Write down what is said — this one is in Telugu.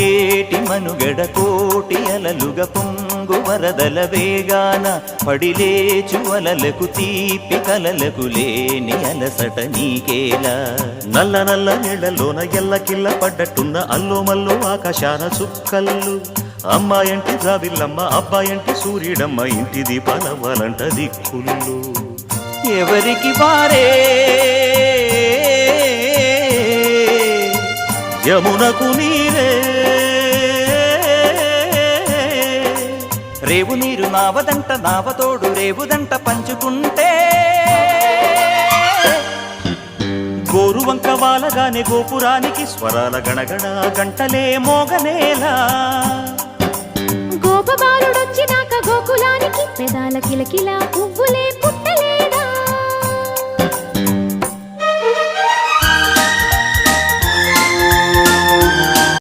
పొంగేటి మనుగడ కోటి అలలుగ పొంగు వరదల వేగాన పడిలేచు అలలకు తీపి కలలకు లేని అలసట నీకేలా నల్ల నల్ల నీళ్లలోన ఎల్లకిల్ల పడ్డట్టున్న అల్లోమల్లో ఆకాశాన చుక్కల్లు అమ్మాయంటి జాబిల్లమ్మ అబ్బాయంటి సూర్యుడమ్మ ఇంటి దీపాలవ్వాలంట దిక్కుళ్ళు ఎవరికి వారే యమునకు నీరే రేవు నీరు నావదంట నావతోడు రేవుదంట పంచుకుంటే గోరువంక వాలగానే గోపురానికి స్వరాల గణగణ గంటలే మోగనేలా గోపబాలుడొచ్చినాక గోకులానికి పెదాల కిలకిలా పువ్వులే పుట్ట